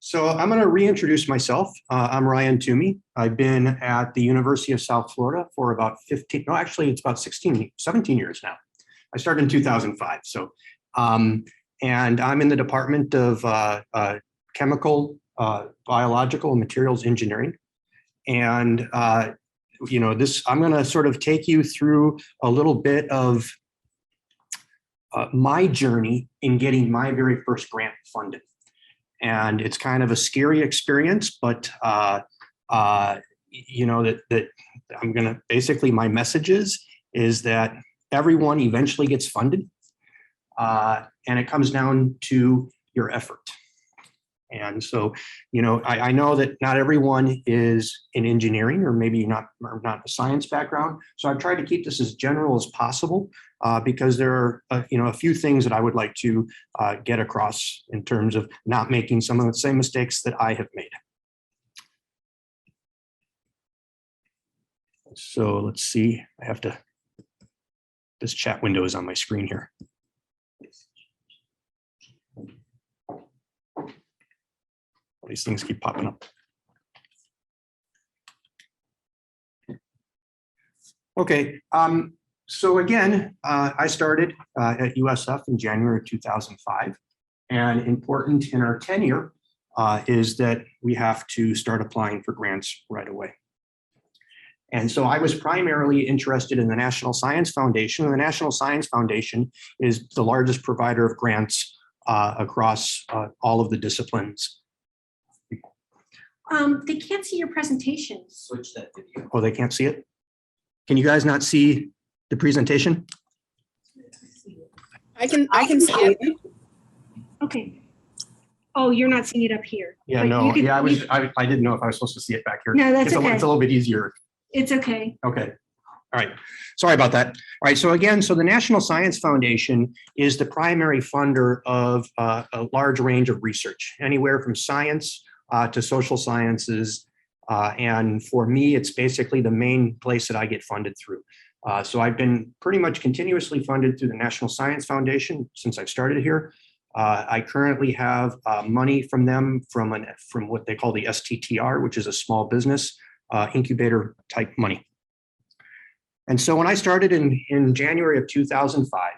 So I'm going to reintroduce myself. I'm Ryan Toomey. I've been at the University of South Florida for about 15, no, actually it's about 17 years now. I started in 2005. So, and I'm in the Department of Chemical, Biological and Materials Engineering. And, I'm going to sort of take you through a little bit of my journey in getting my very first grant funded. And it's kind of a scary experience, but that I'm going to basically, my message is that everyone eventually gets funded, and it comes down to your effort. And so, I know that not everyone is in engineering or maybe not a science background. So I've tried to keep this as general as possible because there are, a few things that I would like to get across in terms of not making some of the same mistakes that I have made. So let's see, this chat window is on my screen here. These things keep popping up. Okay, so again, I started at USF in January of 2005, and important in our tenure is that we have to start applying for grants right away. And so I was primarily interested in the National Science Foundation. And the National Science Foundation is the largest provider of grants across all of the disciplines. They can't see your presentation. Switch that video. Oh, they can't see it? Can you guys not see the presentation? I can see it. Okay. Oh, you're not seeing it up here. Yeah, But no, you can- yeah, I didn't know if I was supposed to see it back here. No, that's It's okay. a little bit easier. It's okay. Okay. All right. Sorry about that. All right. So again, the National Science Foundation is the primary funder of a large range of research, anywhere from science to social sciences. And for me, it's basically the main place that I get funded through. So I've been pretty much continuously funded through the National Science Foundation since I've started here. I currently have money from them from what they call the STTR, which is a small business incubator type money. And so when I started in January of 2005,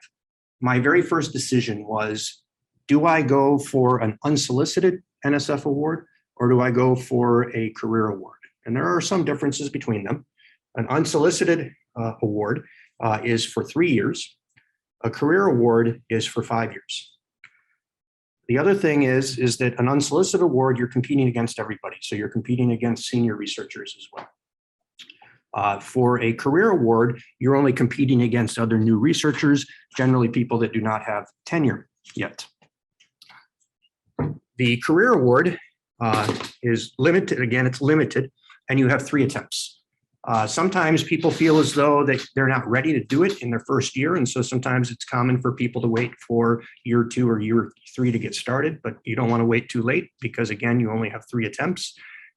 my very first decision was, do I go for an unsolicited NSF award or do I go for a career award? And there are some differences between them. An unsolicited award is for 3 years. A career award is for 5 years. The other thing is that an unsolicited award, you're competing against everybody. So you're competing against senior researchers as well. For a career award, you're only competing against other new researchers, generally people that do not have tenure yet. The career award is limited. Again, it's limited, and you have 3 attempts. Sometimes people feel as though they're not ready to do it in their first year. And so sometimes it's common for people to wait for year 2 or year 3 to get started, but you don't want to wait too late because again, you only have 3 attempts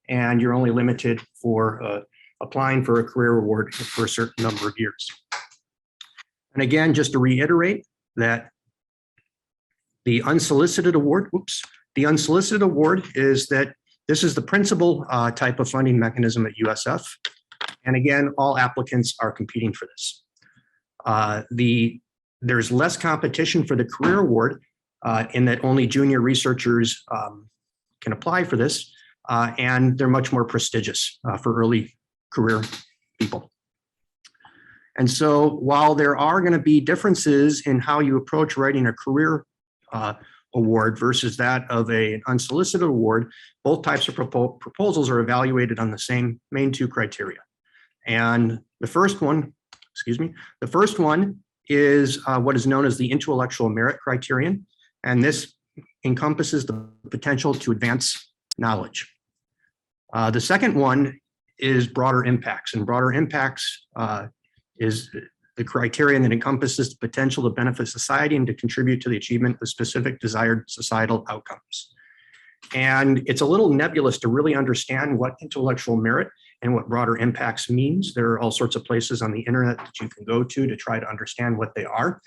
and you're only limited for applying for a career award for a certain number of years. And again, just to reiterate that the unsolicited award, the unsolicited award is that this is the principal type of funding mechanism at USF. And again, all applicants are competing for this. There's less competition for the career award in that only junior researchers can apply for this, and they're much more prestigious for early career people. And so while there are going to be differences in how you approach writing a career award versus that of an unsolicited award, both types of proposals are evaluated on the same main 2 criteria. And the first one is what is known as the intellectual merit criterion. And this encompasses the potential to advance knowledge. The second one is broader impacts, and broader impacts is the criterion that encompasses the potential to benefit society and to contribute to the achievement of specific desired societal outcomes. And it's a little nebulous to really understand what intellectual merit and what broader impacts means. There are all sorts of places on the internet that you can go to try to understand what they are.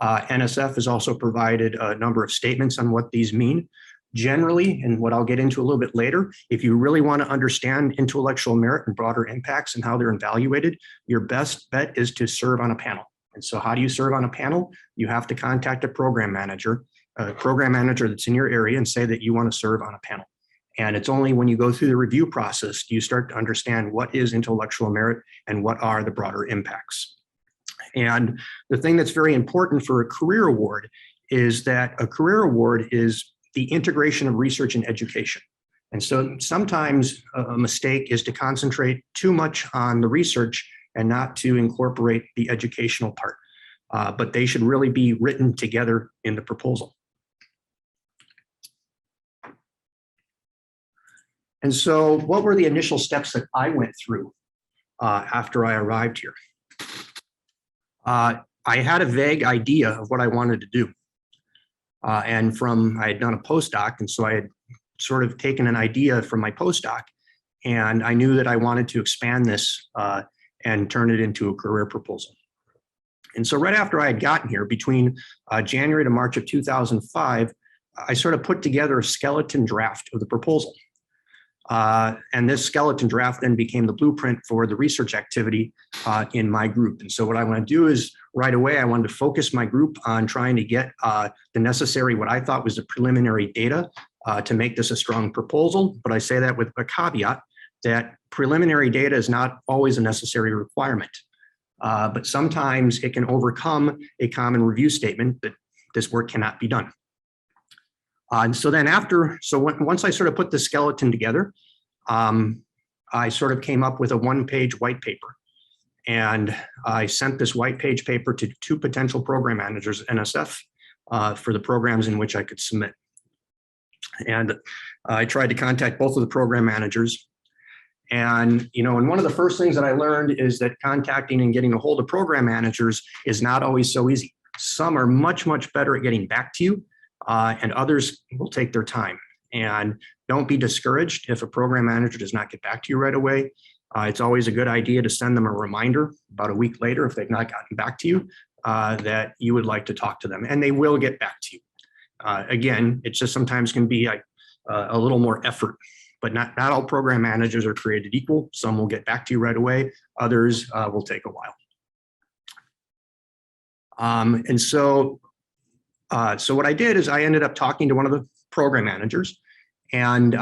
NSF has also provided a number of statements on what these mean. Generally, and what I'll get into a little bit later, if you really want to understand intellectual merit and broader impacts and how they're evaluated, your best bet is to serve on a panel. And so how do you serve on a panel? You have to contact a program manager that's in your area and say that you want to serve on a panel. And it's only when you go through the review process do you start to understand what is intellectual merit and what are the broader impacts. And the thing that's very important for a career award is that a career award is the integration of research and education. And so sometimes a mistake is to concentrate too much on the research and not to incorporate the educational part. But they should really be written together in the proposal. And so what were the initial steps that I went through after I arrived here? I had a vague idea of what I wanted to do. And I had done a postdoc, and so I had sort of taken an idea from my postdoc, and I knew that I wanted to expand this and turn it into a career proposal. And so right after I had gotten here, between January to March of 2005, I sort of put together a skeleton draft of the proposal. And this skeleton draft then became the blueprint for the research activity in my group. And so what I want to do is right away, I wanted to focus my group on trying to get the necessary, what I thought was the preliminary data to make this a strong proposal. But I say that with a caveat that preliminary data is not always a necessary requirement. But sometimes it can overcome a common review statement that this work cannot be done. And so then once I sort of put the skeleton together, I sort of came up with a one-page white paper. And I sent this white page paper to 2 potential program managers at NSF for the programs in which I could submit. And I tried to contact both of the program managers. And, and one of the first things that I learned is that contacting and getting a hold of program managers is not always so easy. Some are much, much better at getting back to you. And others will take their time. And don't be discouraged if a program manager does not get back to you right away. It's always a good idea to send them a reminder about a week later if they've not gotten back to you that you would like to talk to them, and they will get back to you. Again, it just sometimes can be a little more effort, but not all program managers are created equal. Some will get back to you right away. Others will take a while. And so what I did is I ended up talking to one of the program managers, and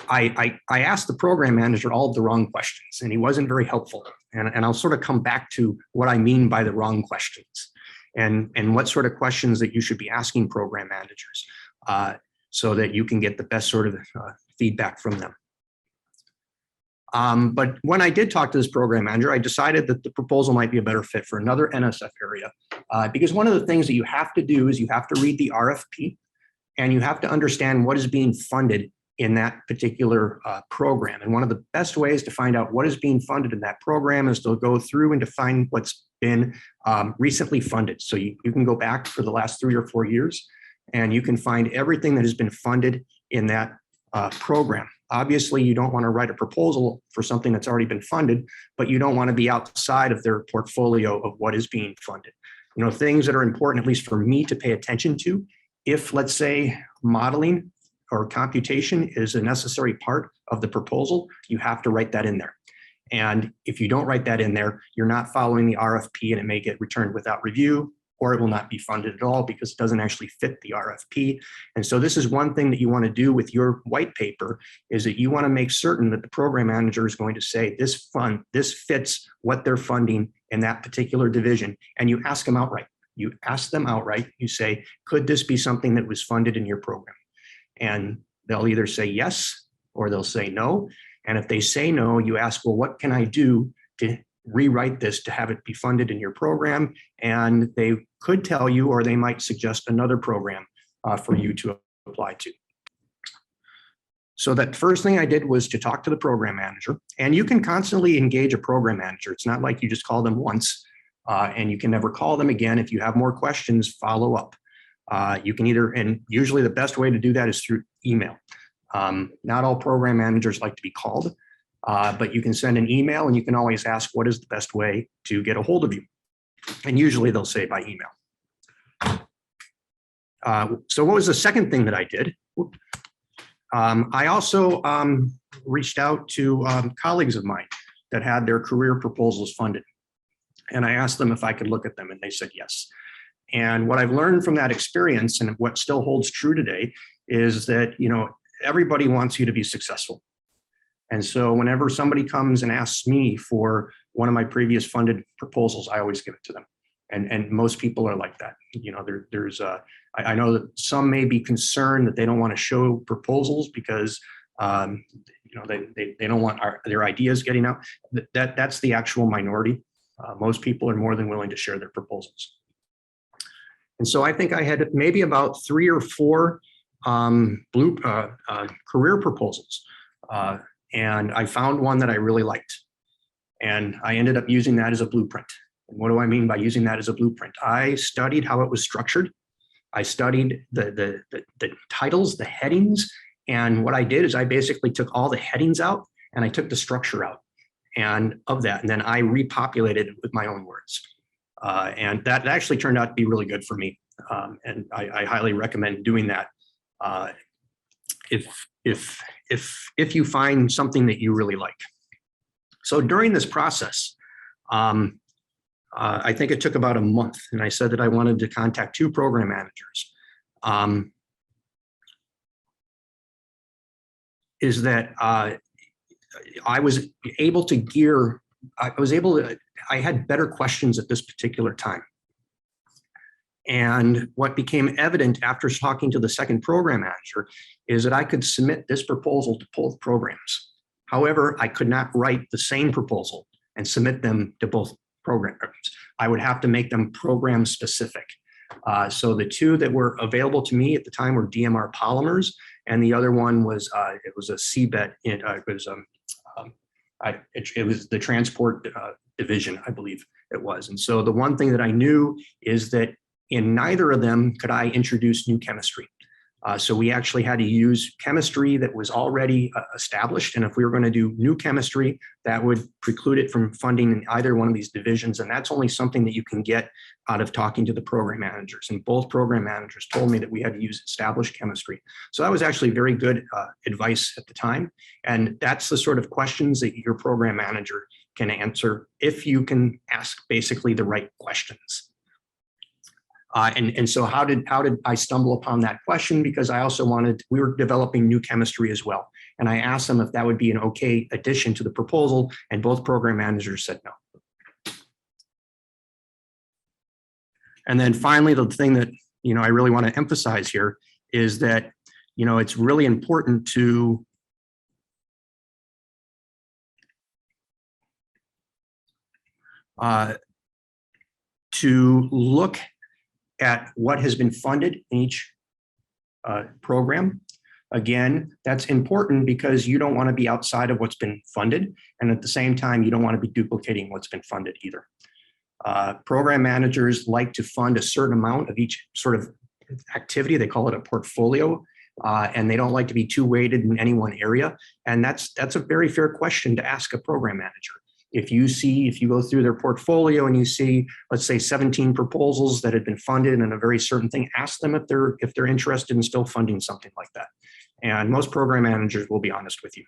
I asked the program manager all of the wrong questions, and he wasn't very helpful. And I'll sort of come back to what I mean by the wrong questions and what sort of questions that you should be asking program managers so that you can get the best sort of feedback from them. But when I did talk to this program manager, I decided that the proposal might be a better fit for another NSF area because one of the things that you have to do is you have to read the RFP and you have to understand what is being funded in that particular program. And one of the best ways to find out what is being funded in that program is to go through and define what's been recently funded. So you can go back for the last 3 or 4 years and you can find everything that has been funded in that program. Obviously, you don't want to write a proposal for something that's already been funded, but you don't want to be outside of their portfolio of what is being funded. Things that are important, at least for me, to pay attention to. If, let's say, modeling or computation is a necessary part of the proposal, you have to write that in there. And if you don't write that in there, you're not following the RFP and it may get returned without review, or it will not be funded at all because it doesn't actually fit the RFP. And so this is one thing that you want to do with your white paper is that you want to make certain that the program manager is going to say this fits what they're funding in that particular division. And you ask them outright. You ask them outright, you say, could this be something that was funded in your program? And they'll either say yes, or they'll say no. And if they say no, you ask, well, what can I do to rewrite this to have it be funded in your program? And they could tell you, or they might suggest another program for you to apply to. So that first thing I did was to talk to the program manager, and you can constantly engage a program manager. It's not like you just call them once and you can never call them again. If you have more questions, follow up. You can and usually the best way to do that is through email. Not all program managers like to be called, but you can send an email and you can always ask what is the best way to get a hold of you. And usually they'll say by email. So what was the second thing that I did? I also reached out to colleagues of mine that had their career proposals funded. And I asked them if I could look at them, and they said yes. And what I've learned from that experience, and what still holds true today, is that, everybody wants you to be successful. And so whenever somebody comes and asks me for one of my previous funded proposals, I always give it to them. And most people are like that. I know that some may be concerned that they don't want to show proposals because they don't want their ideas getting out. That's the actual minority. Most people are more than willing to share their proposals. And so I think I had maybe about 3 or 4 career proposals. And I found one that I really liked. And I ended up using that as a blueprint. And what do I mean by using that as a blueprint? I studied how it was structured. I studied the titles, the headings. And what I did is I basically took all the headings out and I took the structure out and then I repopulated it with my own words. And that actually turned out to be really good for me. And I highly recommend doing that if you find something that you really like. So during this process, I think it took about a month, and I said that I wanted to contact 2 program managers. I was able to I had better questions at this particular time. And what became evident after talking to the second program manager is that I could submit this proposal to both programs. However, I could not write the same proposal and submit them to both programs. I would have to make them program specific. So the 2 that were available to me at the time were DMR polymers, and the other one was it was a CBET. It was the transport division, I believe it was. And so the one thing that I knew is that in neither of them could I introduce new chemistry. So we actually had to use chemistry that was already established. And if we were going to do new chemistry, that would preclude it from funding in either one of these divisions. And that's only something that you can get out of talking to the program managers. And both program managers told me that we had to use established chemistry. So that was actually very good advice at the time. And that's the sort of questions that your program manager can answer if you can ask basically the right questions. And so how did I stumble upon that question? Because I also we were developing new chemistry as well. And I asked them if that would be an okay addition to the proposal, and both program managers said no. And then finally, the thing that, I really want to emphasize here is that, it's really important to look at what has been funded in each program. Again, that's important because you don't want to be outside of what's been funded. And at the same time, you don't want to be duplicating what's been funded either. Program managers like to fund a certain amount of each sort of activity. They call it a portfolio. And they don't like to be too weighted in any one area. And that's a very fair question to ask a program manager. If you go through their portfolio and you see, let's say 17 proposals that had been funded in a very certain thing, ask them if they're interested in still funding something like that. And most program managers will be honest with you.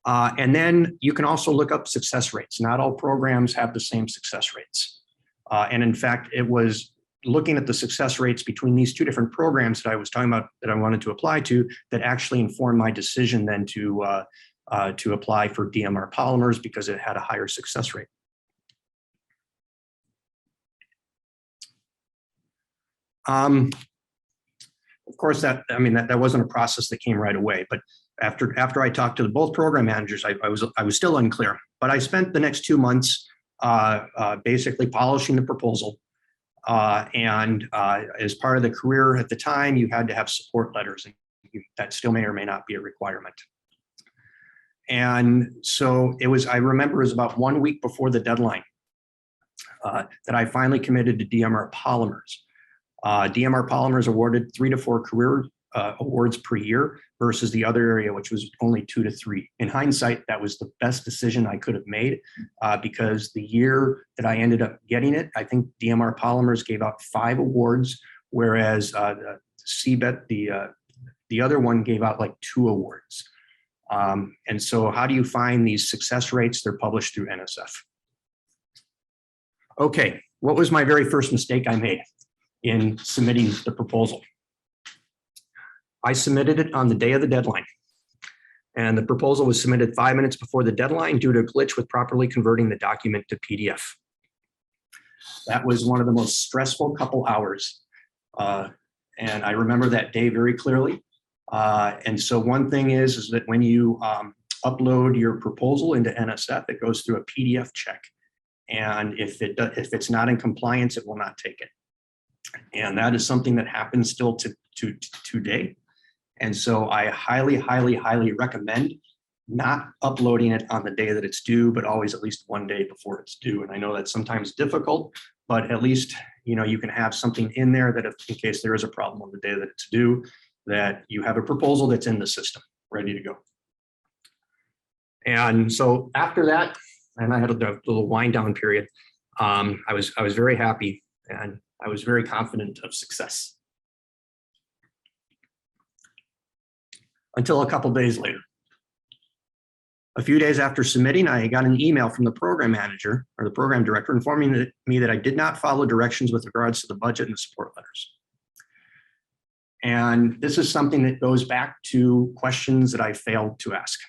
And then you can also look up success rates. Not all programs have the same success rates. And in fact, it was looking at the success rates between these 2 different programs that I was talking about that I wanted to apply to that actually informed my decision then to apply for DMR polymers because it had a higher success rate. Of course, that wasn't a process that came right away, but after I talked to both program managers, I was still unclear. But I spent the next 2 months basically polishing the proposal. And as part of the career at the time, you had to have support letters, and that still may or may not be a requirement. And so I remember it was about 1 week before the deadline that I finally committed to DMR polymers. DMR polymers awarded 3 to 4 career awards per year versus the other area, which was only 2 to 3. In hindsight, that was the best decision I could have made because the year that I ended up getting it, I think DMR polymers gave out 5 awards whereas the CBET, the other one gave out like 2 awards. And so how do you find these success rates? They're published through NSF. Okay, what was my very first mistake I made in submitting the proposal? I submitted it on the day of the deadline. And the proposal was submitted 5 minutes before the deadline due to a glitch with properly converting the document to PDF. That was one of the most stressful couple hours. And I remember that day very clearly. And so one thing is that when you upload your proposal into NSF, it goes through a PDF check. And if it's not in compliance, it will not take it. And that is something that happens still to today. And so I highly, highly, highly recommend not uploading it on the day that it's due, but always at least 1 day before it's due. And I know that's sometimes difficult, but at least, you know, you can have something in there that if in case there is a problem on the day that it's due, that you have a proposal that's in the system, ready to go. And so after that, and I had a little wind down period, I was very happy and I was very confident of success. Until a couple days later. A few days after submitting, I got an email from the program manager or the program director informing me that I did not follow directions with regards to the budget and the support letters. And this is something that goes back to questions that I failed to ask.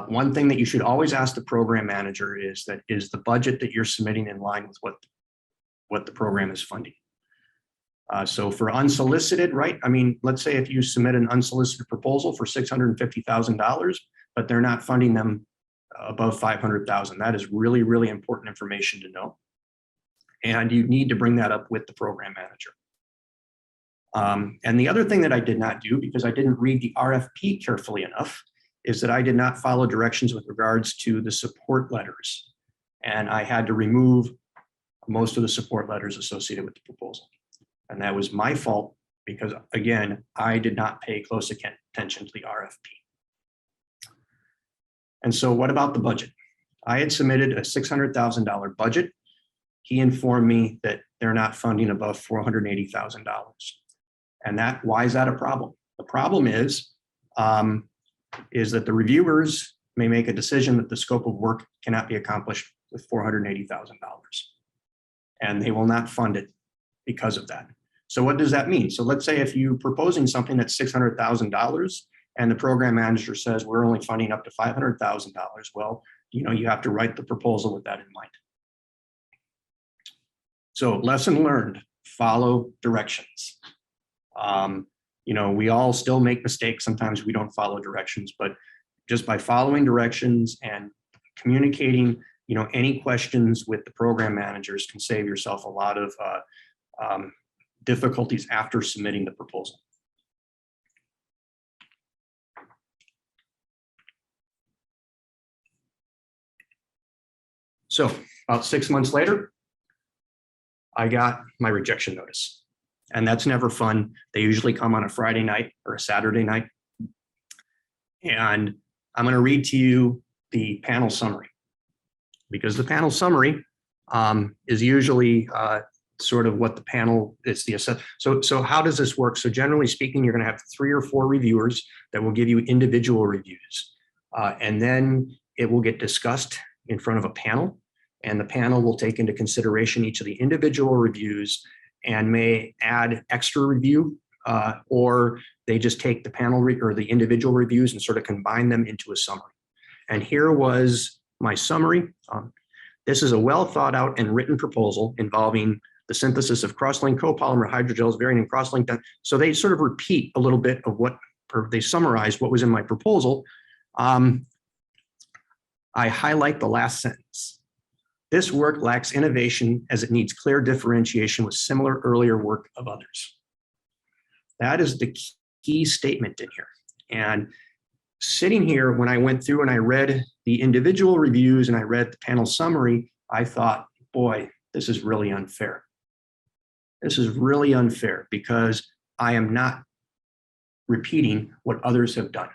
One thing that you should always ask the program manager is that is the budget that you're submitting in line with what the program is funding. So for unsolicited, right? I mean, let's say if you submit an unsolicited proposal for $650,000, but they're not funding them above $500,000. That is really, really important information to know. And you need to bring that up with the program manager. And the other thing that I did not do, because I didn't read the RFP carefully enough, is that I did not follow directions with regards to the support letters. And I had to remove most of the support letters associated with the proposal. And that was my fault because, again, I did not pay close attention to the RFP. And so what about the budget? I had submitted a $600,000 budget. He informed me that they're not funding above $480,000. And why is that a problem? The problem is that the reviewers may make a decision that the scope of work cannot be accomplished with $480,000. And they will not fund it because of that. So what does that mean? So let's say if you're proposing something that's $600,000 and the program manager says we're only funding up to $500,000, well, you know, you have to write the proposal with that in mind. So lesson learned, follow directions. You know, we all still make mistakes. Sometimes we don't follow directions, but just by following directions and communicating, you know, any questions with the program managers can save yourself a lot of difficulties after submitting the proposal. So about 6 months later, I got my rejection notice. And that's never fun. They usually come on a Friday night or a Saturday night. And I'm going to read to you the panel summary, because the panel summary is usually sort of what the panel is. So how does this work? So generally speaking, you're going to have 3 or 4 reviewers that will give you individual reviews. And then it will get discussed in front of a panel, and the panel will take into consideration each of the individual reviews and may add extra review, or they just take the panel or the individual reviews and sort of combine them into a summary. And here was my summary. This is a well thought out and written proposal involving the synthesis of cross-linked copolymer hydrogels varying in cross-linked. So they sort of repeat a little bit of what, or they summarize what was in my proposal. I highlight the last sentence. This work lacks innovation as it needs clear differentiation with similar earlier work of others. That is the key statement in here. And sitting here, when I went through and I read the individual reviews and I read the panel summary, I thought, boy, this is really unfair. This is really unfair because I am not repeating what others have done.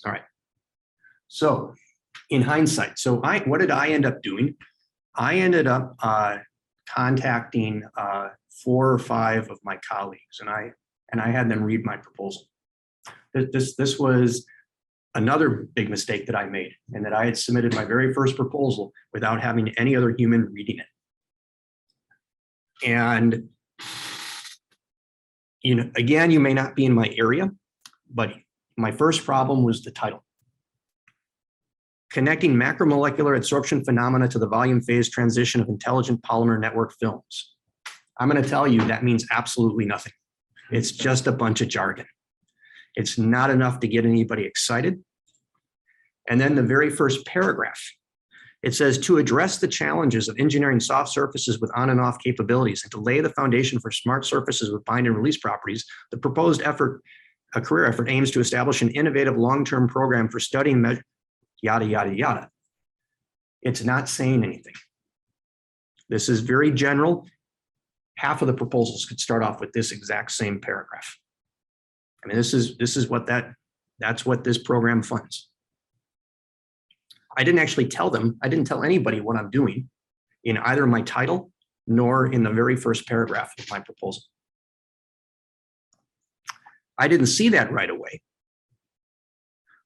All right. So in hindsight, what did I end up doing? I ended up contacting 4 or 5 of my colleagues, and I had them read my proposal. This was another big mistake that I made, and that I had submitted my very first proposal without having any other human reading it. And again, you may not be in my area, but my first problem was the title. Connecting macromolecular adsorption phenomena to the volume phase transition of intelligent polymer network films. I'm going to tell you that means absolutely nothing. It's just a bunch of jargon. It's not enough to get anybody excited. And then the very first paragraph, it says, to address the challenges of engineering soft surfaces with on and off capabilities and to lay the foundation for smart surfaces with bind and release properties, the proposed effort, a career effort, aims to establish an innovative long-term program for studying yada, yada, yada. It's not saying anything. This is very general. Half of the proposals could start off with this exact same paragraph. I mean, this is what that's what this program funds. I didn't actually tell them, I didn't tell anybody what I'm doing in either my title nor in the very first paragraph of my proposal. I didn't see that right away.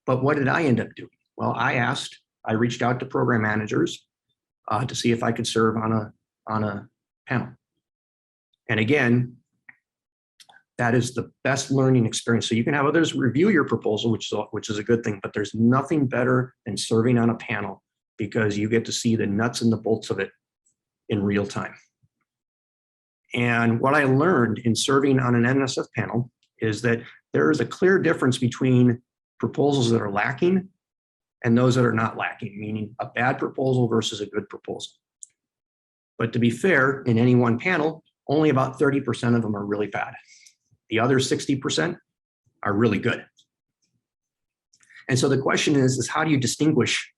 But what did I end up doing? Well, I reached out to program managers to see if I could serve on a panel. And again, that is the best learning experience. So you can have others review your proposal, which is a good thing, but there's nothing better than serving on a panel because you get to see the nuts and the bolts of it in real time. And what I learned in serving on an NSF panel is that there is a clear difference between proposals that are lacking and those that are not lacking, meaning a bad proposal versus a good proposal. But to be fair, in any one panel, only about 30% of them are really bad. The other 60% are really good. And so the question is how do you distinguish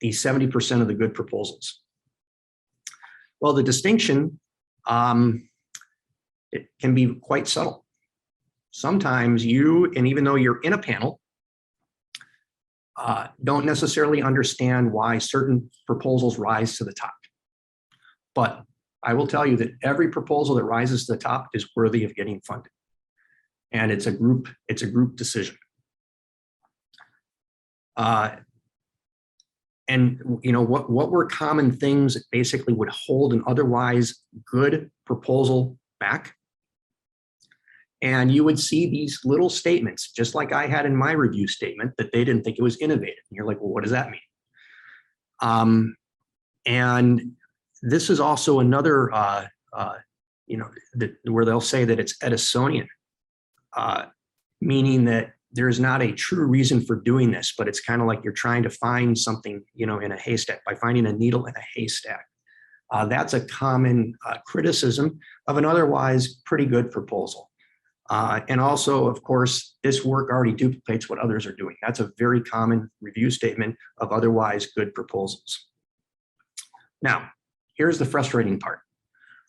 these 70% of the good proposals? Well, the distinction, it can be quite subtle. Sometimes you, and even though you're in a panel, don't necessarily understand why certain proposals rise to the top. But I will tell you that every proposal that rises to the top is worthy of getting funded. And it's a group decision. And what were common things that basically would hold an otherwise good proposal back? And you would see these little statements, just like I had in my review statement, that they didn't think it was innovative. And you're like, well, what does that mean? And this is also another, where they'll say that it's Edisonian, meaning that there's not a true reason for doing this, but it's kind of like you're trying to find something, in a haystack, by finding a needle in a haystack. That's a common criticism of an otherwise pretty good proposal. And also, of course, this work already duplicates what others are doing. That's a very common review statement of otherwise good proposals. Now, here's the frustrating part.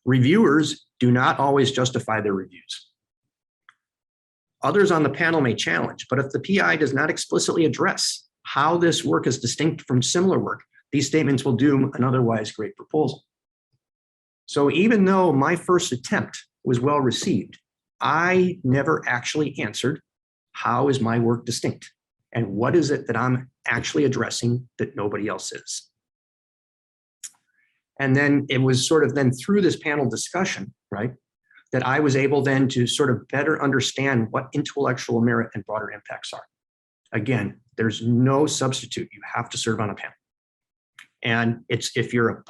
Reviewers do not always justify their reviews. Others on the panel may challenge, but if the PI does not explicitly address how this work is distinct from similar work, these statements will doom an otherwise great proposal. So even though my first attempt was well received, I never actually answered, how is my work distinct? And what is it that I'm actually addressing that nobody else is? And then it was sort of then through this panel discussion, right, that I was able then to sort of better understand what intellectual merit and broader impacts are. Again, there's no substitute. You have to serve on a panel. And it's, if you're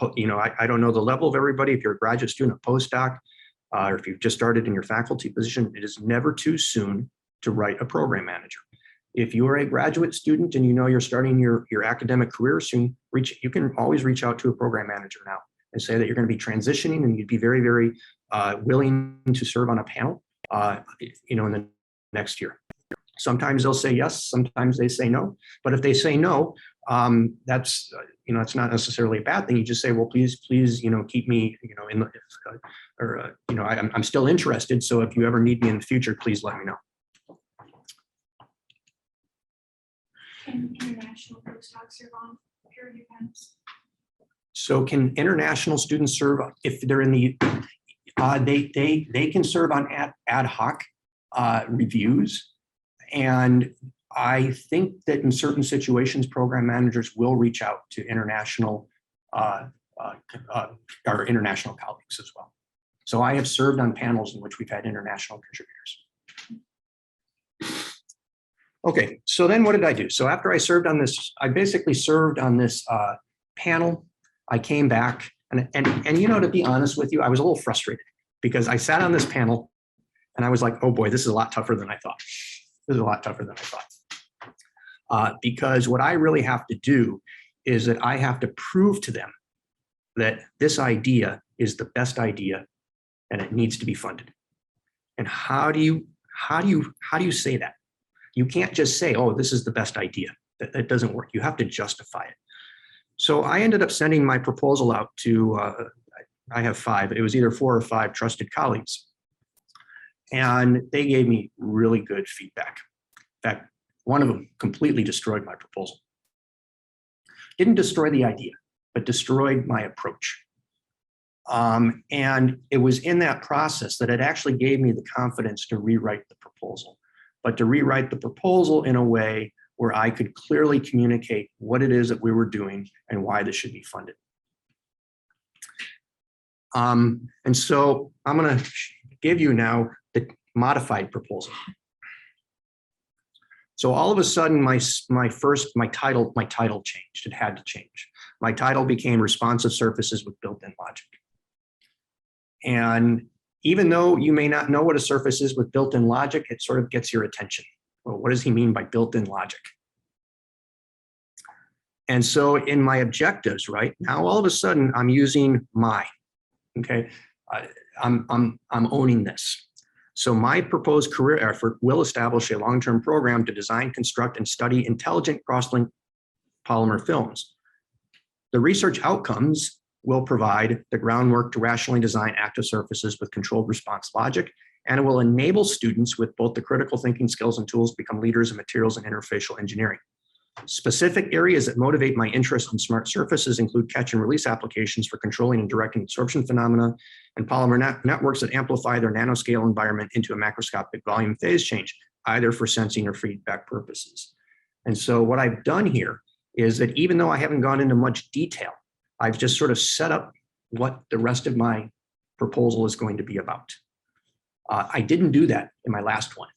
I don't know the level of everybody, if you're a graduate student, a postdoc, or if you've just started in your faculty position, it is never too soon to write a program manager. If you are a graduate student and you're starting your academic career soon, you can always reach out to a program manager now and say that you're going to be transitioning and you'd be very, very willing to serve on a panel, in the next year. Sometimes they'll say yes, sometimes they say no. But if they say no, that's it's not necessarily a bad thing. You just say, well, please, keep me, in the, I'm still interested. So if you ever need me in the future, please let me know. And international postdocs are on peer review panels. So can international students serve if they're in the, they can serve on ad hoc reviews. And I think that in certain situations, program managers will reach out to international our international colleagues as well. So I have served on panels in which we've had international contributors. Okay, so then what did I do? So after I served on this, I basically served on this panel. I came back and you know, to be honest with you, I was a little frustrated because I sat on this panel and I was like, oh boy, this is a lot tougher than I thought. This is a lot tougher than I thought. Because what I really have to do is that I have to prove to them that this idea is the best idea and it needs to be funded. And how do you say that? You can't just say, oh, this is the best idea. That doesn't work. You have to justify it. So I ended up sending my proposal out to, I have 5, it was either 4 or 5 trusted colleagues. And they gave me really good feedback. In fact, one of them completely destroyed my proposal. Didn't destroy the idea, but destroyed my approach. And it was in that process that it actually gave me the confidence to rewrite the proposal, but to rewrite the proposal in a way where I could clearly communicate what it is that we were doing and why this should be funded. And so I'm going to give you now the modified proposal. So all of a sudden, my title changed. It had to change. My title became Responsive Surfaces with Built-in Logic. And even though you may not know what a surface is with built-in logic, it sort of gets your attention. Well, what does he mean by built-in logic? And so in my objectives, right now, all of a sudden, I'm using my. Okay, I'm owning this. So my proposed career effort will establish a long-term program to design, construct, and study intelligent cross-linked polymer films. The research outcomes will provide the groundwork to rationally design active surfaces with controlled response logic, and it will enable students with both the critical thinking skills and tools to become leaders in materials and interfacial engineering. Specific areas that motivate my interest in smart surfaces include catch and release applications for controlling and directing absorption phenomena and polymer networks that amplify their nanoscale environment into a macroscopic volume phase change, either for sensing or feedback purposes. And so what I've done here is that even though I haven't gone into much detail, I've just sort of set up what the rest of my proposal is going to be about. I didn't do that in my last one.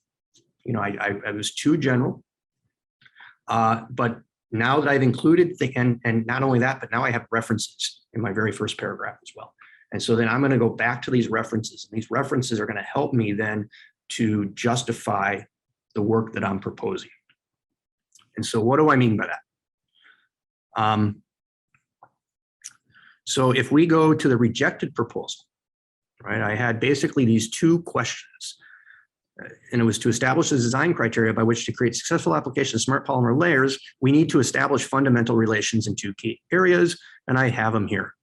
You know, I was too general. But now that I've included, and not only that, but now I have references in my very first paragraph as well. And so then I'm going to go back to these references, and these references are going to help me then to justify the work that I'm proposing. And so what do I mean by that? So if we go to the rejected proposal, right, I had basically these 2 questions. And it was to establish the design criteria by which to create successful application of smart polymer layers. We need to establish fundamental relations in 2 key areas, and I have them here.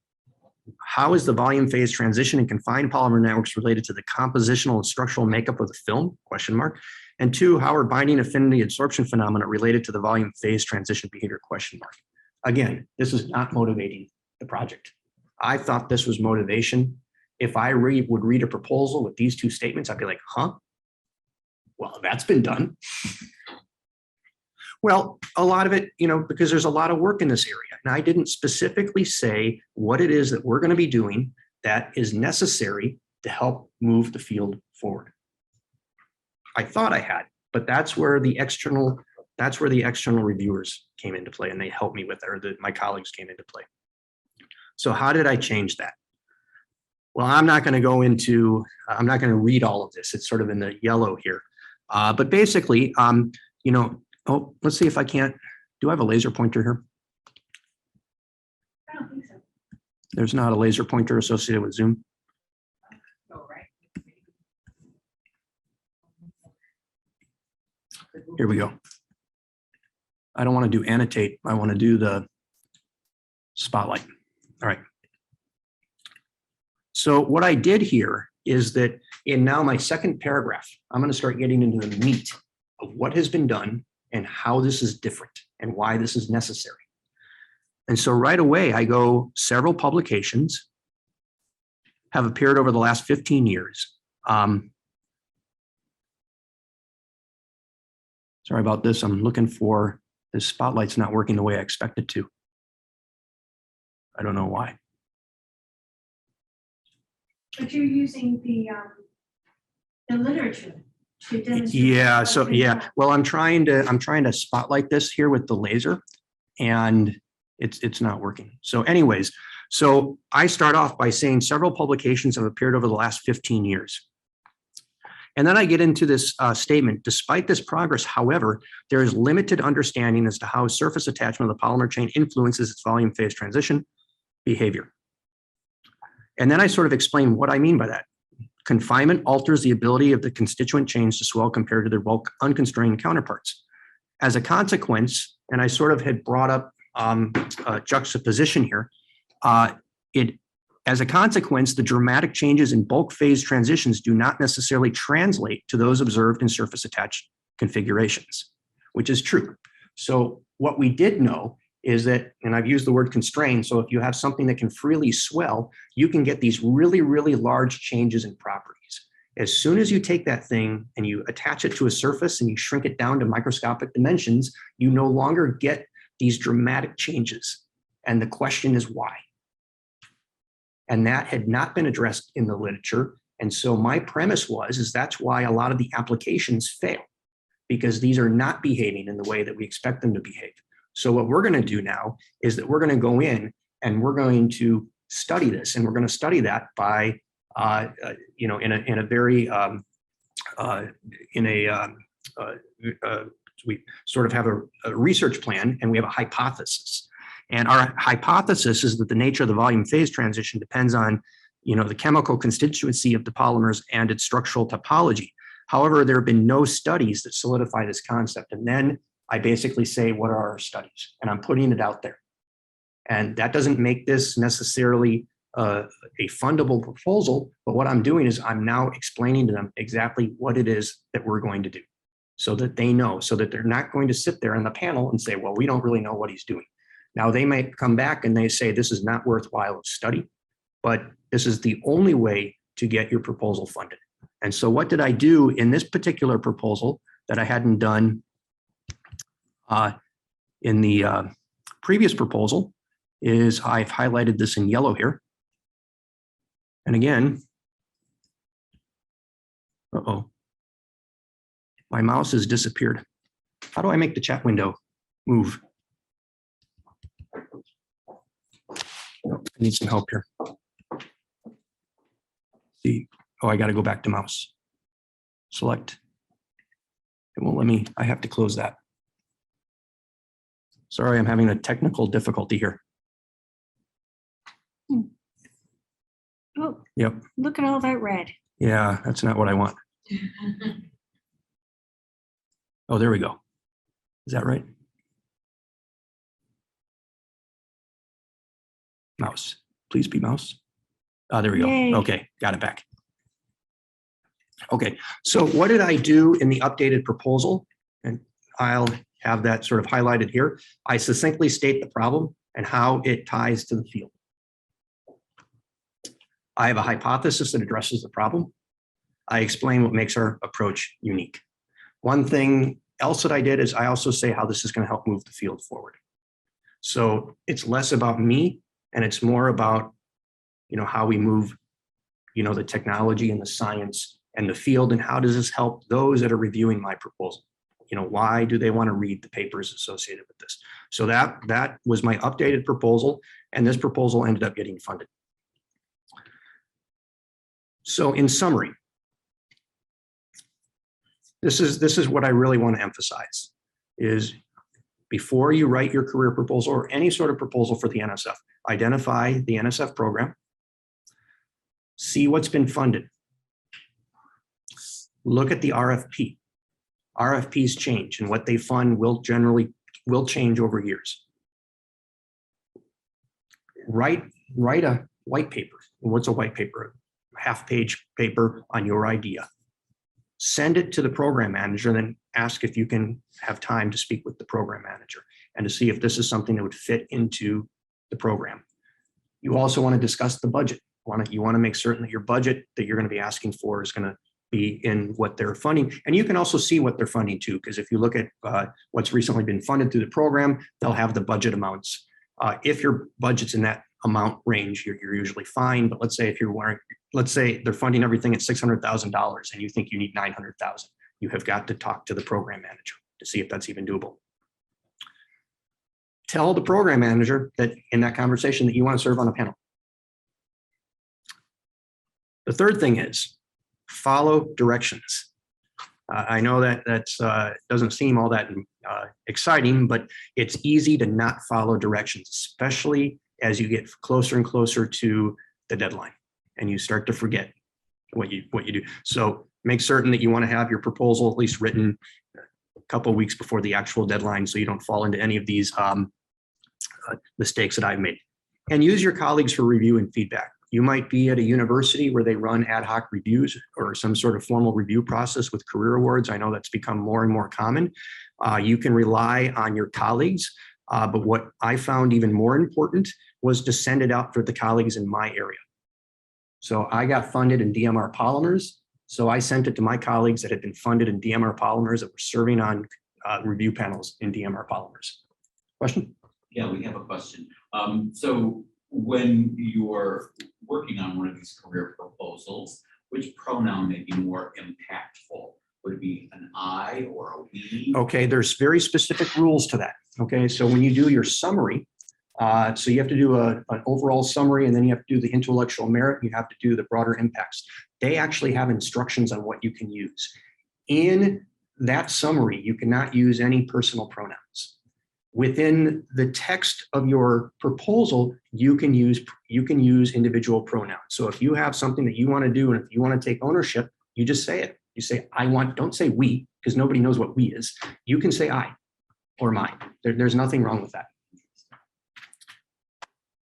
How is the volume phase transition in confined polymer networks related to the compositional and structural makeup of the film? Question mark. And 2, how are binding affinity absorption phenomena related to the volume phase transition behavior? Question mark. Again, this is not motivating the project. I thought this was motivation. If I would read a proposal with these 2 statements, I'd be like, huh? Well, that's been done. Well, a lot of it, you know, because there's a lot of work in this area. And I didn't specifically say what it is that we're going to be doing that is necessary to help move the field forward. I thought I had, but that's where the external reviewers came into play, and they helped me with it, or my colleagues came into play. So how did I change that? Well, I'm not going to read all of this. It's sort of in the yellow here. But basically, you know, oh, let's see if I can't, do I have a laser pointer here? I don't think so. There's not a laser pointer associated with Zoom. Oh, right. Here we go. I don't want to do annotate. I want to do the spotlight. All right. So what I did here is that in now my second paragraph, I'm going to start getting into the meat of what has been done and how this is different and why this is necessary. And so right away, I go, several publications have appeared over the last 15 years. Sorry about this. I'm looking for, this spotlight's not working the way I expect it to. I don't know why. But you're using the literature to demonstrate. Yeah, so yeah. Well, I'm trying to spotlight this here with the laser, and it's not working. So anyways, so I start off by saying several publications have appeared over the last 15 years. And then I get into this statement, despite this progress, however, there is limited understanding as to how surface attachment of the polymer chain influences its volume phase transition behavior. And then I sort of explain what I mean by that. Confinement alters the ability of the constituent chains to swell compared to their bulk unconstrained counterparts. As a consequence, and I sort of had brought up a juxtaposition here, as a consequence, the dramatic changes in bulk phase transitions do not necessarily translate to those observed in surface attached configurations, which is true. So what we did know is that, and I've used the word constrained, so if you have something that can freely swell, you can get these really, really large changes in properties. As soon as you take that thing and you attach it to a surface and you shrink it down to microscopic dimensions, you no longer get these dramatic changes. And the question is why? And that had not been addressed in the literature. And so my premise is that's why a lot of the applications fail, because these are not behaving in the way that we expect them to behave. So what we're going to do now is that we're going to go in and we're going to study this, and we're going to study that by, in a very, we sort of have a research plan, and we have a hypothesis. And our hypothesis is that the nature of the volume phase transition depends on, the chemical constituency of the polymers and its structural topology. However, there have been no studies that solidify this concept. And then I basically say, what are our studies? And I'm putting it out there. And that doesn't make this necessarily a fundable proposal, but what I'm doing is I'm now explaining to them exactly what it is that we're going to do, so that they know, so that they're not going to sit there in the panel and say, well, we don't really know what he's doing. Now, they might come back and they say, this is not worthwhile of study, but this is the only way to get your proposal funded. And so what did I do in this particular proposal that I hadn't done in the previous proposal is I've highlighted this in yellow here. And again, my mouse has disappeared. How do I make the chat window move? Oh, I need some help here. See, I got to go back to mouse. Select. It won't let me, I have to close that. Sorry, I'm having a technical difficulty here. Oh, yep. Look at all that red. Yeah, that's not what I want. Oh, there we go. Is that right? Mouse, please be mouse. Oh, there we go. Yay. Okay, got it back. Okay, so what did I do in the updated proposal? And I'll have that sort of highlighted here. I succinctly state the problem and how it ties to the field. I have a hypothesis that addresses the problem. I explain what makes our approach unique. One thing else that I did is I also say how this is going to help move the field forward. So it's less about me and it's more about, how we move, the technology and the science and the field, and how does this help those that are reviewing my proposal? Why do they want to read the papers associated with this? So that was my updated proposal, and this proposal ended up getting funded. So in summary, this is what I really want to emphasize is before you write your career proposal or any sort of proposal for the NSF, identify the NSF program, see what's been funded, look at the RFP. RFPs change, and what they fund will change over years. Write a white paper. What's a white paper? A half-page paper on your idea. Send it to the program manager, then ask if you can have time to speak with the program manager and to see if this is something that would fit into the program. You also want to discuss the budget. You want to make certain that your budget that you're going to be asking for is going to be in what they're funding. And you can also see what they're funding too, because if you look at what's recently been funded through the program, they'll have the budget amounts. If your budget's in that amount range, you're usually fine. But let's say let's say they're funding everything at $600,000 and you think you need $900,000, you have got to talk to the program manager to see if that's even doable. Tell the program manager that in that conversation that you want to serve on a panel. The third thing is follow directions. I know that doesn't seem all that exciting, but it's easy to not follow directions, especially as you get closer and closer to the deadline and you start to forget what you do. So make certain that you want to have your proposal at least written a couple of weeks before the actual deadline, so you don't fall into any of these mistakes that I've made. And use your colleagues for review and feedback. You might be at a university where they run ad hoc reviews or some sort of formal review process with career awards. I know that's become more and more common. You can rely on your colleagues, but what I found even more important was to send it out for the colleagues in my area. So I got funded in DMR polymers. So I sent it to my colleagues that had been funded in DMR polymers that were serving on review panels in DMR polymers. Question? Yeah, we have a question. So when you're working on one of these career proposals, which pronoun may be more impactful? Would it be an I or a we? Okay, there's very specific rules to that. Okay, so when you do your summary, so you have to do an overall summary, and then you have to do the intellectual merit, you have to do the broader impacts. They actually have instructions on what you can use. In that summary, you cannot use any personal pronouns. Within the text of your proposal, you can use individual pronouns. So if you have something that you want to do, and if you want to take ownership, you just say it. You say, I want, don't say we, because nobody knows what we is. You can say I or mine. There's nothing wrong with that.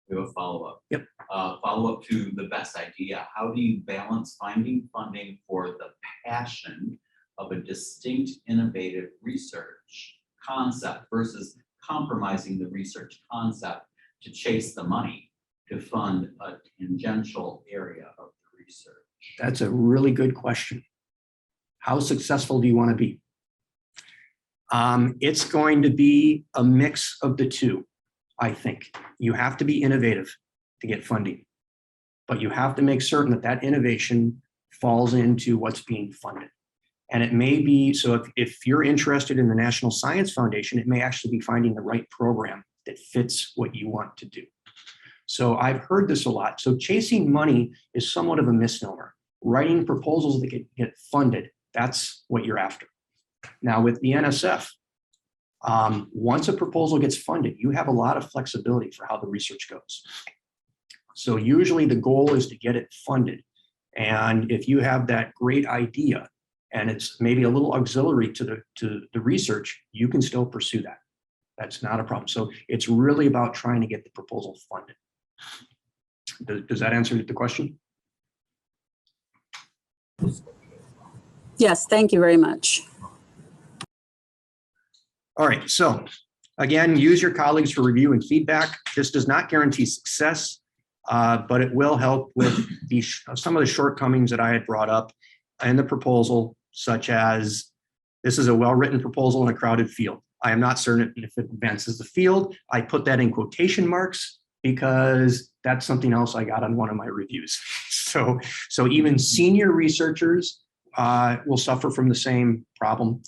We have a follow-up. Yep. Follow-up to the best idea. How do you balance finding funding for the passion of a distinct, innovative research concept versus compromising the research concept to chase the money to fund a tangential area of the research? That's a really good question. How successful do you want to be? It's going to be a mix of the two, I think. You have to be innovative to get funding, but you have to make certain that that innovation falls into what's being funded. And it may be, so if you're interested in the National Science Foundation, it may actually be finding the right program that fits what you want to do. So I've heard this a lot. So chasing money is somewhat of a misnomer. Writing proposals that get funded, that's what you're after. Now with the NSF, once a proposal gets funded, you have a lot of flexibility for how the research goes. So usually the goal is to get it funded. And if you have that great idea, and it's maybe a little auxiliary to the research, you can still pursue that. That's not a problem. So it's really about trying to get the proposal funded. Does that answer the question? Yes, thank you very much. All right, so again, use your colleagues for review and feedback. This does not guarantee success, but it will help with some of the shortcomings that I had brought up in the proposal, such as this is a well-written proposal in a crowded field. I am not certain if it advances the field. I put that in quotation marks because that's something else I got on one of my reviews. So even senior researchers will suffer from the same problem.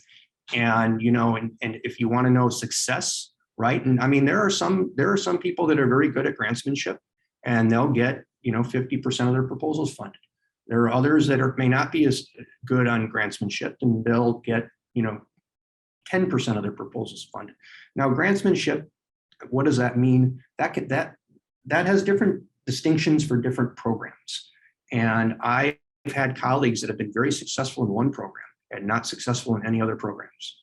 And and if you want to know success, right? And I mean, there are some people that are very good at grantsmanship, and they'll get 50% of their proposals funded. There are others that may not be as good on grantsmanship, and they'll get 10% of their proposals funded. Now, grantsmanship, what does that mean? That has different distinctions for different programs. And I've had colleagues that have been very successful in one program and not successful in any other programs.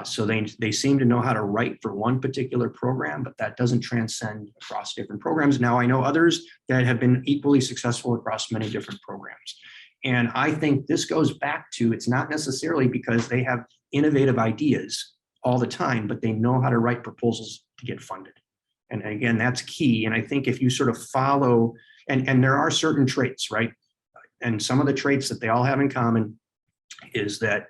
So they seem to know how to write for one particular program, but that doesn't transcend across different programs. Now, I know others that have been equally successful across many different programs. And I think this goes back to, it's not necessarily because they have innovative ideas all the time, but they know how to write proposals to get funded. And again, that's key. And I think if you sort of follow, and there are certain traits, right? And some of the traits that they all have in common is that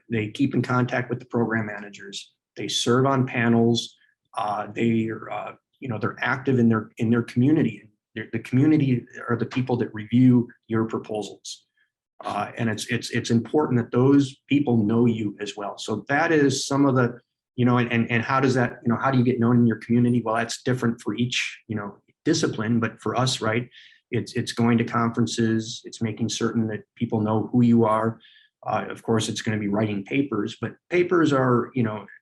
they keep in contact with the program managers. They serve on panels. They're active in their community. The community are the people that review your proposals. And it's important that those people know you as well. So that is some of the, and how does that, how do you get known in your community? Well, that's different for each, discipline, but for us, right, it's going to conferences, it's making certain that people know who you are. Of course, it's going to be writing papers, but papers are,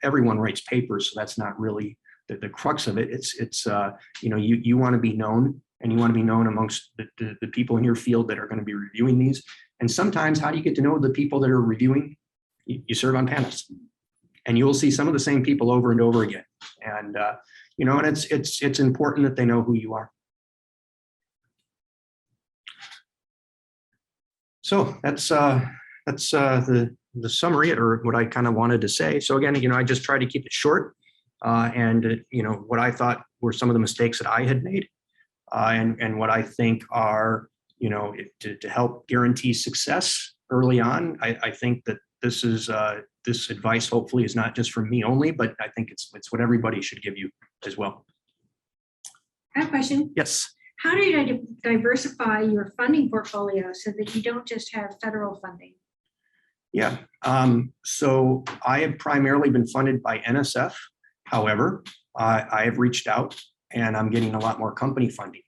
everyone writes papers, so that's not really the crux of it. It's you want to be known, and you want to be known amongst the people in your field that are going to be reviewing these. And sometimes, how do you get to know the people that are reviewing? You serve on panels, and you will see some of the same people over and over again. And and it's important that they know who you are. So that's the summary, or what I kind of wanted to say. So again, I just tried to keep it short, and what I thought were some of the mistakes that I had made, and what I think are to help guarantee success early on. I think that this is this advice hopefully is not just from me only, but I think it's what everybody should give you as well. I have a question. Yes. How do you diversify your funding portfolio so that you don't just have federal funding? Yeah. So I have primarily been funded by NSF. However, I have reached out and I'm getting a lot more company funding.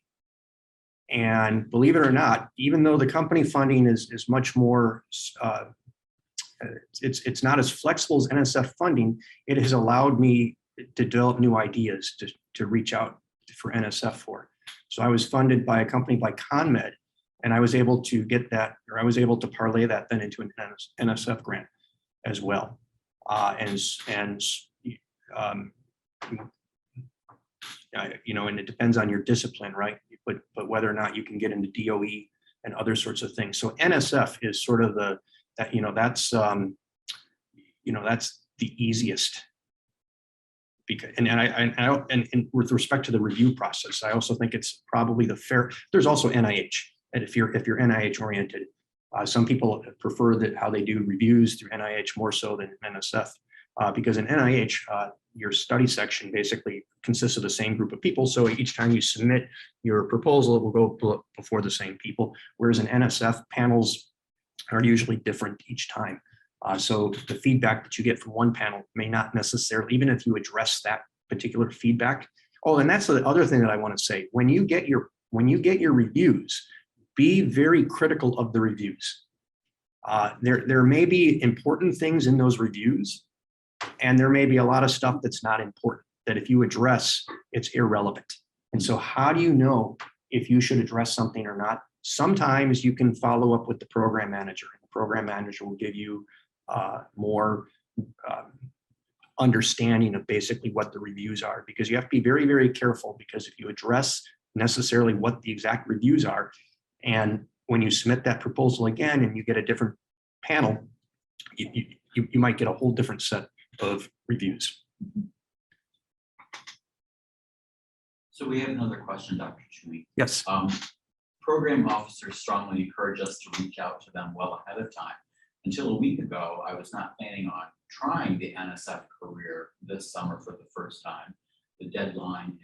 And believe it or not, even though the company funding is much more, it's not as flexible as NSF funding, it has allowed me to develop new ideas to reach out for NSF for. So I was funded by a company like ConMed, and I was able to get that, or I was able to parlay that then into an NSF grant as well. And it depends on your discipline, right? But whether or not you can get into DOE and other sorts of things. So NSF is sort of that's the easiest. Because and with respect to the review process, I also think it's probably there's also NIH. And if you're NIH oriented, some people prefer that how they do reviews through NIH more so than NSF, because in NIH, your study section basically consists of the same group of people. So each time you submit your proposal, it will go before the same people. Whereas in NSF, panels are usually different each time. So the feedback that you get from one panel may not necessarily, even if you address that particular feedback. Oh, and that's the other thing that I want to say. When you get your reviews, be very critical of the reviews. There may be important things in those reviews, and there may be a lot of stuff that's not important, that if you address, it's irrelevant. And so how do you know if you should address something or not? Sometimes you can follow up with the program manager, and the program manager will give you more understanding of basically what the reviews are, because you have to be very, very careful, because if you address necessarily what the exact reviews are, and when you submit that proposal again and you get a different panel, you might get a whole different set of reviews. So we have another question, Dr. Chui. Yes. Program officers strongly encourage us to reach out to them well ahead of time. Until a week ago, I was not planning on trying the NSF career this summer for the first time. The deadline,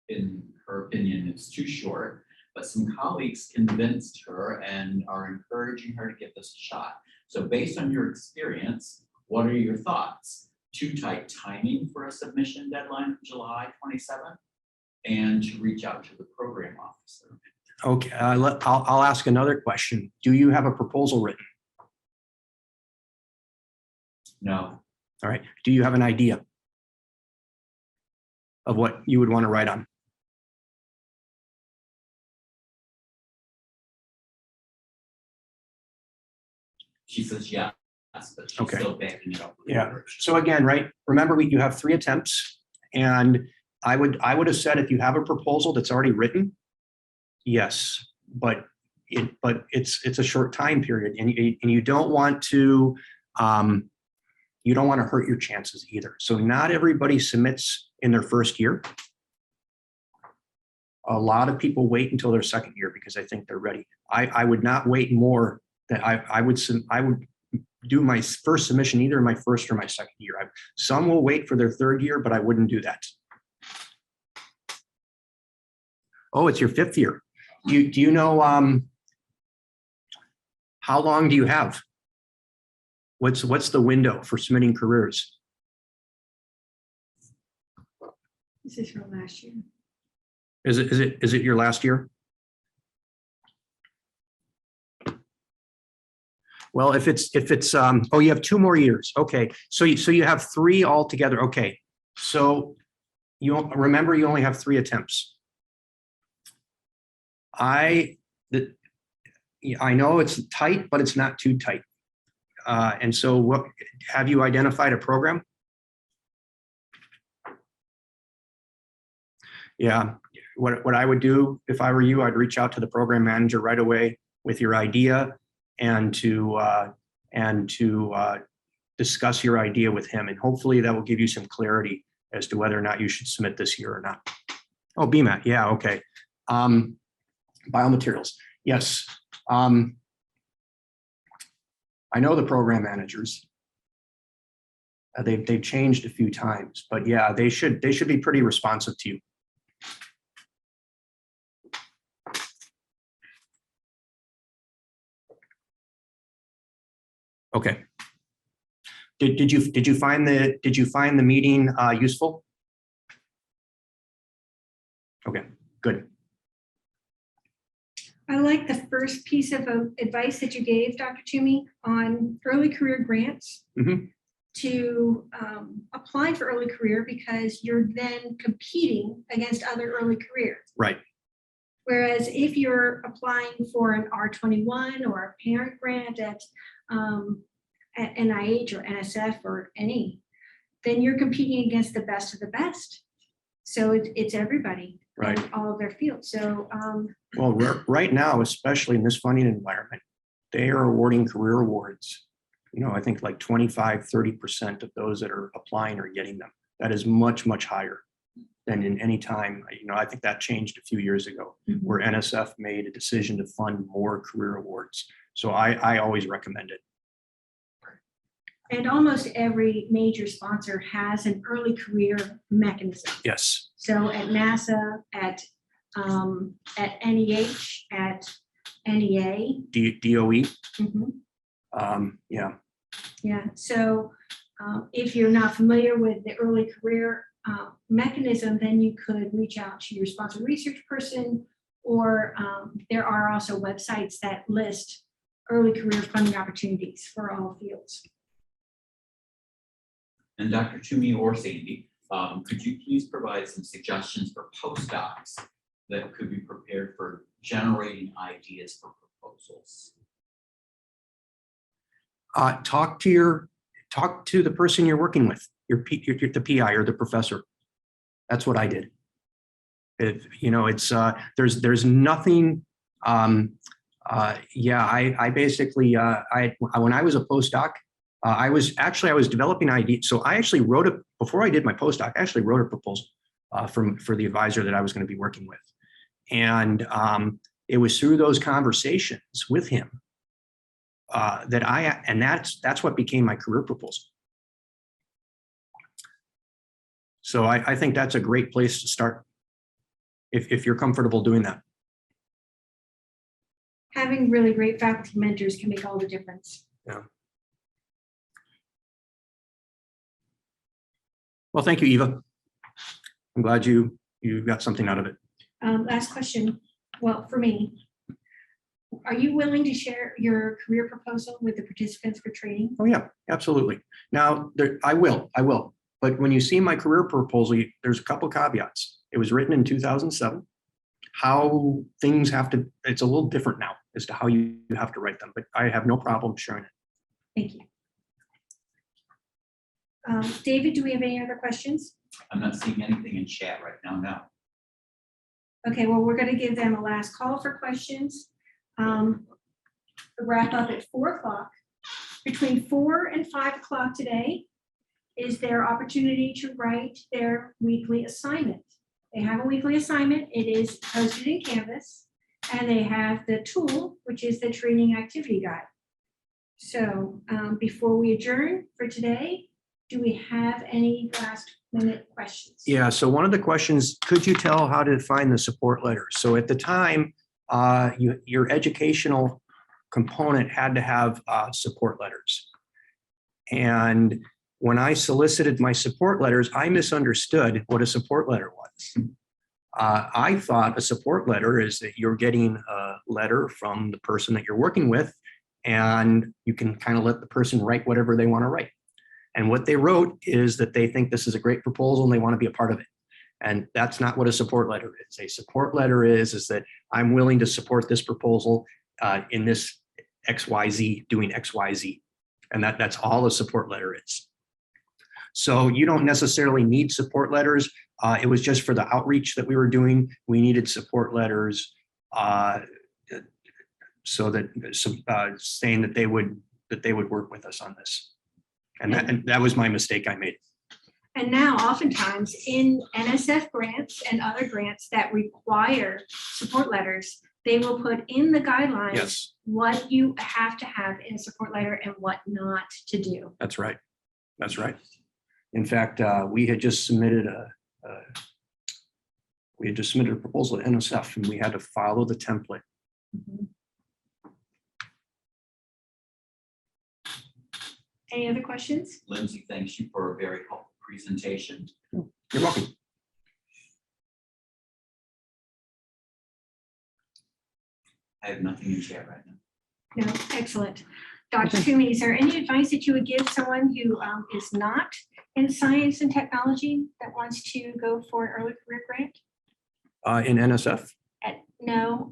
in her opinion, is too short, but some colleagues convinced her and are encouraging her to give this a shot. So based on your experience, what are your thoughts? Too tight timing for a submission deadline of July 27th, and to reach out to the program officer? Okay, I'll ask another question. Do you have a proposal written? No. All right. Do you have an idea of what you would want to write on? She says yes, but she's Okay. still backing it up. Yeah. So again, right, remember you have 3 attempts, and I would have said, if you have a proposal that's already written, yes, but it's a short time period, and you don't want to hurt your chances either. So not everybody submits in their first year. A lot of people wait until their second year because I think they're ready. I would not wait more than I would do my first submission either in my first or my second year. Some will wait for their third year, but I wouldn't do that. Oh, it's your fifth year. Do you know how long do you have? What's the window for submitting careers? This is from last year. Is it your last year? Well, if it's oh, you have 2 more years. Okay, so you have 3 altogether. Okay, so you remember you only have 3 attempts. I know it's tight, but it's not too tight. And so, what have you identified a program? Yeah. What I would do if I were you, I'd reach out to the program manager right away with your idea and to discuss your idea with him. And hopefully that will give you some clarity as to whether or not you should submit this year or not. Oh, BMAT. Yeah. Okay. Biomaterials. Yes. I know the program managers. They've changed a few times, but yeah, they should be pretty responsive to you. Okay. Did you find the meeting useful? Okay, good. I like the first piece of advice that you gave, Dr. Toomey, on early career grants. Mm-hmm. To apply for early career because you're then competing against other early careers. Right. Whereas if you're applying for an R21 or a parent grant at NIH or NSF or any, then you're competing against the best of the best. So it's everybody, right, in all of their fields. So well, right now, especially in this funding environment, they are awarding career awards. You know, I think like 25–30% of those that are applying are getting them. That is much, much higher than in any time. You know, I think that changed a few years ago, mm-hmm, where NSF made a decision to fund more career awards. So I always recommend it. And almost every major sponsor has an early career mechanism. Yes. So at NASA, at NEH, at NEA. DOE. Mm-hmm. Yeah. Yeah. So if you're not familiar with the early career mechanism, then you could reach out to your sponsor research person, or there are also websites that list early career funding opportunities for all fields. And Dr. Toomey or Sandy, could you please provide some suggestions for postdocs that could be prepared for generating ideas for proposals? Talk to the person you're working with, the PI or the professor. That's what I did. You know, it's there's nothing. Yeah, I basically when I was a postdoc, I was developing ideas. So I actually wrote before I did my postdoc. I actually wrote a proposal for the advisor that I was going to be working with, and it was through those conversations with him that's what became my career proposal. So I think that's a great place to start if you're comfortable doing that. Having really great faculty mentors can make all the difference. Yeah. Well, thank you, Eva. I'm glad you got something out of it. Last question. Well, for me, are you willing to share your career proposal with the participants for training? Oh yeah, absolutely. Now, I will. But when you see my career proposal, there's a couple caveats. It was written in 2007. How things it's a little different now as to how you have to write them, but I have no problem sharing it. Thank you. David, do we have any other questions? I'm not seeing anything in chat right now, no. Okay, well, we're going to give them a last call for questions. Wrap up at 4 o'clock. Between 4 and 5 o'clock today, is their opportunity to write their weekly assignment. They have a weekly assignment. It is posted in Canvas, and they have the tool, which is the training activity guide. So before we adjourn for today, do we have any last minute questions? Yeah, so one of the questions, could you tell how to find the support letters? So at the time, your educational component had to have support letters. And when I solicited my support letters, I misunderstood what a support letter was. I thought a support letter is that you're getting a letter from the person that you're working with, and you can kind of let the person write whatever they want to write. And what they wrote is that they think this is a great proposal and they want to be a part of it. And that's not what a support letter is. A support letter is that I'm willing to support this proposal in this XYZ, doing XYZ. And that's all a support letter is. So you don't necessarily need support letters. It was just for the outreach that we were doing. We needed support letters so that saying that they would work with us on this. And that was my mistake I made. And now oftentimes in NSF grants and other grants that require support letters, they will put in the guidelines Yes, what you have to have in a support letter and what not to do. that's right. That's right. In fact, we had just submitted a proposal to NSF, and we had to follow the template. Mhm. Any other questions? Lindsay, thanks you for a very helpful presentation. You're welcome. I have nothing in chat right now. No, excellent. Dr. Toomey, is there any advice that you would give someone who is not in science and technology that wants to go for an early career grant? In NSF? No.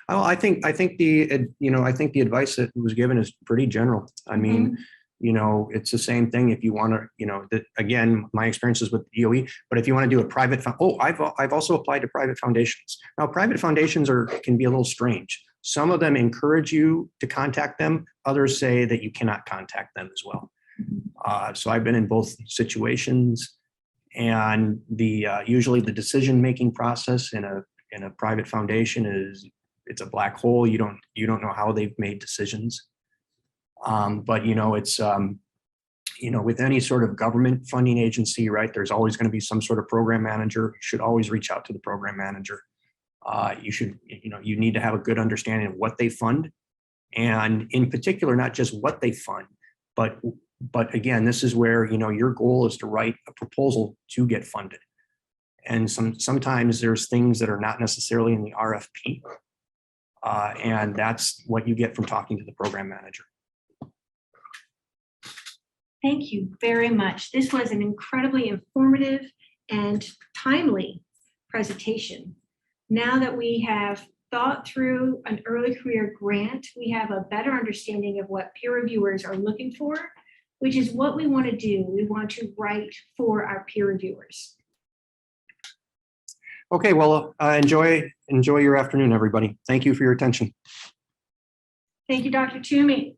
Oh, I think the advice that was given is pretty general. I mean, it's the same thing if you want to, again, my experiences with DOE, but if you want to do a private, I've also applied to private foundations. Now, private foundations can be a little strange. Some of them encourage you to contact them. Others say that you cannot contact them as well. So I've been in both situations, and usually the decision-making process in a private foundation it's a black hole. You don't know how they've made decisions. But it's with any sort of government funding agency, right? There's always going to be some sort of program manager. You should always reach out to the program manager. You need to have a good understanding of what they fund, and in particular, not just what they fund, but again, this is where your goal is to write a proposal to get funded. And sometimes there's things that are not necessarily in the RFP. And that's what you get from talking to the program manager. Thank you very much. This was an incredibly informative and timely presentation. Now that we have thought through an early career grant, we have a better understanding of what peer reviewers are looking for, which is what we want to do. We want to write for our peer reviewers. Okay, well, enjoy your afternoon, everybody. Thank you for your attention. Thank you, Dr. Toomey.